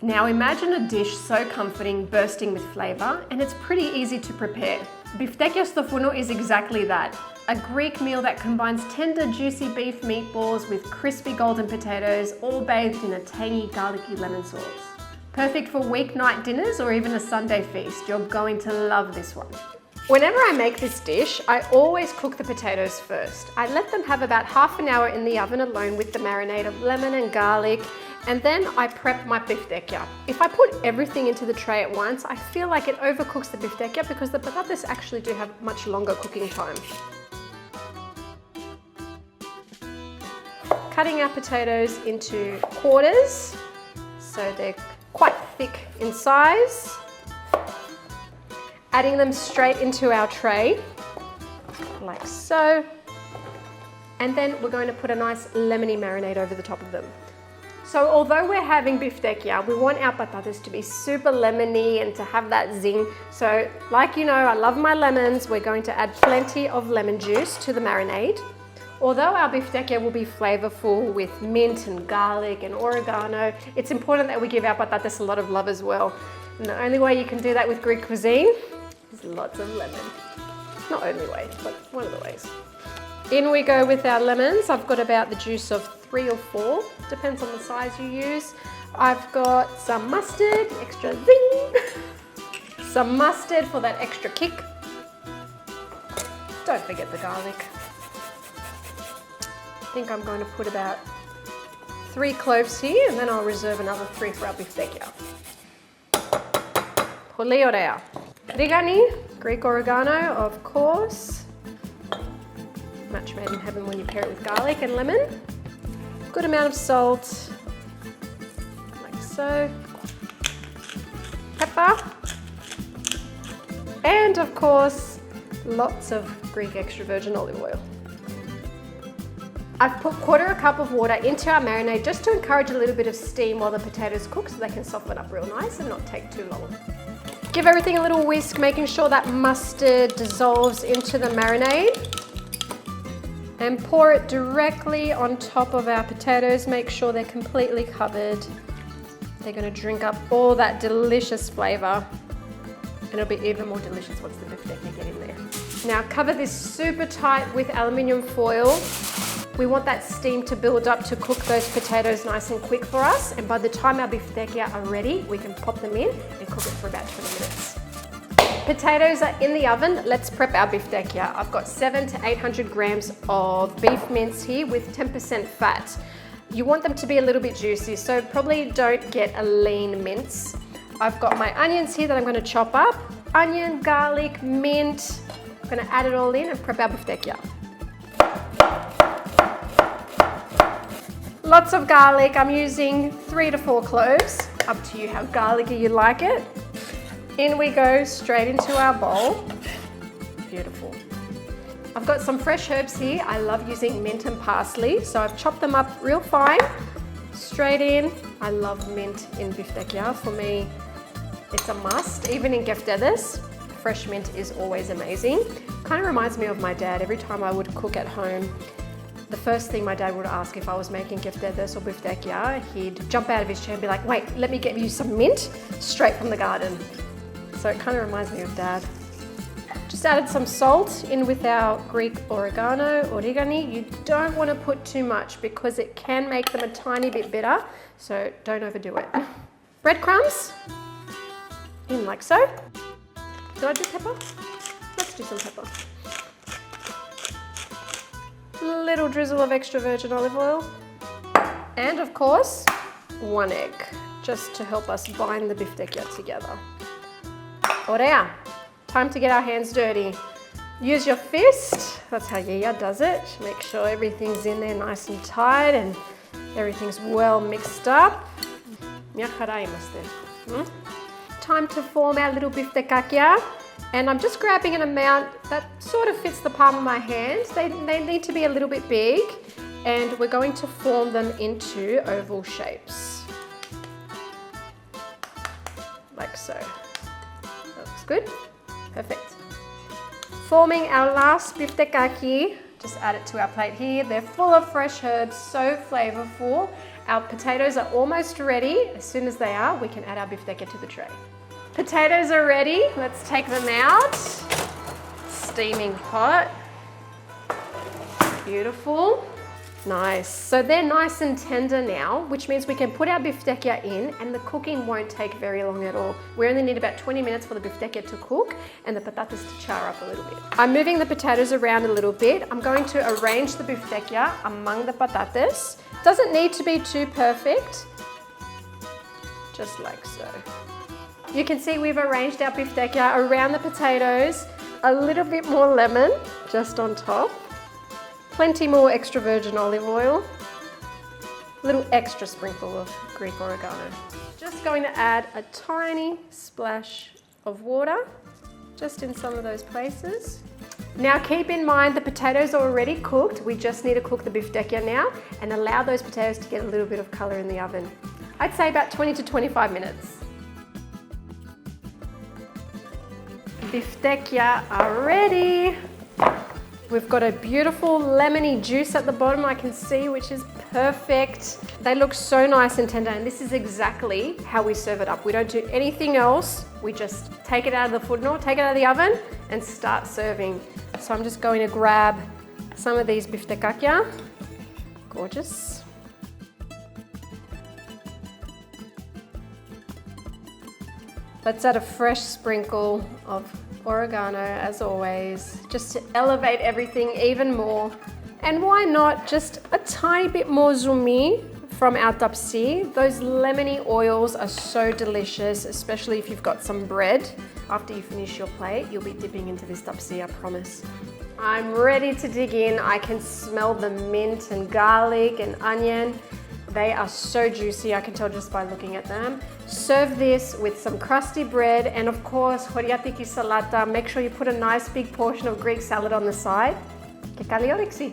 Now imagine a dish so comforting, bursting with flavor, and it's pretty easy to prepare. Biftekia stofounou is exactly that. A Greek meal that combines tender, juicy beef meatballs with crispy golden potatoes, all bathed in a tangy, garlicky lemon sauce. Perfect for weeknight dinners or even a Sunday feast. You're going to love this one. Whenever I make this dish, I always cook the potatoes first. I let them have about half an hour in the oven alone with the marinade of lemon and garlic, and then I prep my biftekia. If I put everything into the tray at once, I feel like it overcooks the biftekia because the patatas actually do have much longer cooking time. Cutting our potatoes into quarters, so they're quite thick in size. Adding them straight into our tray, like so. And then we're going to put a nice lemony marinade over the top of them. So although we're having biftekia, we want our patatas to be super lemony and to have that zing. So like you know, I love my lemons. We're going to add plenty of lemon juice to the marinade. Although our biftekia will be flavorful with mint and garlic and oregano, it's important that we give our patatas a lot of love as well. And the only way you can do that with Greek cuisine is lots of lemon. Not only way, but one of the ways. In we go with our lemons. I've got about the juice of 3 or 4, depends on the size you use. I've got some mustard, extra zing. Some mustard for that extra kick. Don't forget the garlic. I think I'm going to put about 3 cloves here, and then I'll reserve another 3 for our biftekia. Πολύ ωραία. Rigani, Greek oregano, of course. Match made in heaven when you pair it with garlic and lemon. Good amount of salt, like so. Pepper. And of course, lots of Greek extra virgin olive oil. I've put 1/4 cup of water into our marinade just to encourage a little bit of steam while the potatoes cook so they can soften up real nice and not take too long. Give everything a little whisk, making sure that mustard dissolves into the marinade. And pour it directly on top of our potatoes. Make sure they're completely covered. They're going to drink up all that delicious flavor. And it'll be even more delicious once the biftekia get in there. Now cover this super tight with aluminium foil. We want that steam to build up to cook those potatoes nice and quick for us. And by the time our biftekia are ready, we can pop them in and cook it for about 20 minutes. Potatoes are in the oven. Let's prep our biftekia. I've got 700 to 800 grams of beef mince here with 10% fat. You want them to be a little bit juicy, so probably don't get a lean mince. I've got my onions here that I'm going to chop up. Onion, garlic, mint. I'm going to add it all in and prep our biftekia. Lots of garlic. I'm using 3 to 4 cloves. Up to you how garlicky you like it. In we go, straight into our bowl. Beautiful. I've got some fresh herbs here. I love using mint and parsley, so I've chopped them up real fine. Straight in. I love mint in biftekia. For me, it's a must. Even in geftedes, fresh mint is always amazing. Kind of reminds me of my dad. Every time I would cook at home, the first thing my dad would ask if I was making geftedes or biftekia, he'd jump out of his chair and be like, wait, let me get you some mint straight from the garden. So it kind of reminds me of Dad. Just added some salt in with our Greek oregano, origani. You don't want to put too much because it can make them a tiny bit bitter, so don't overdo it. Breadcrumbs, in like so. Did I do pepper? Let's do some pepper. Little drizzle of extra virgin olive oil. And of course, 1 egg, just to help us bind the biftekia together. Orea. Time to get our hands dirty. Use your fist. That's how Yaya does it. Make sure everything's in there nice and tight and everything's well mixed up. Time to form our little biftekia. And I'm just grabbing an amount that sort of fits the palm of my hand. They need to be a little bit big. And we're going to form them into oval shapes. Like so. That looks good. Perfect. Forming our last biftekaki. Just add it to our plate here. They're full of fresh herbs, so flavorful. Our potatoes are almost ready. As soon as they are, we can add our biftekia to the tray. Potatoes are ready. Let's take them out. Steaming hot. Beautiful. Nice. So they're nice and tender now, which means we can put our biftekia in and the cooking won't take very long at all. We only need about 20 minutes for the biftekia to cook and the patatas to char up a little bit. I'm moving the potatoes around a little bit. I'm going to arrange the biftekia among the patatas. Doesn't need to be too perfect, just like so. You can see we've arranged our biftekia around the potatoes, a little bit more lemon just on top. Plenty more extra virgin olive oil, a little extra sprinkle of Greek oregano. Just going to add a tiny splash of water, just in some of those places. Now keep in mind the potatoes are already cooked. We just need to cook the biftekia now and allow those potatoes to get a little bit of color in the oven. I'd say about 20 to 25 minutes. Biftekia are ready. We've got a beautiful lemony juice at the bottom I can see, which is perfect. They look so nice and tender, and this is exactly how we serve it up. We don't do anything else. We just take it out of the furno, take it out of the oven, and start serving. So I'm just going to grab some of these biftekia. Gorgeous. Let's add a fresh sprinkle of oregano as always, just to elevate everything even more. And why not just a tiny bit more zumi from our tapsi. Those lemony oils are so delicious, especially if you've got some bread. After you finish your plate, you'll be dipping into this tapsi, I promise. I'm ready to dig in. I can smell the mint and garlic and onion. They are so juicy, I can tell just by looking at them. Serve this with some crusty bread and of course, horiatiki salata. Make sure you put a nice big portion of Greek salad on the side. Και καλή όρεξη!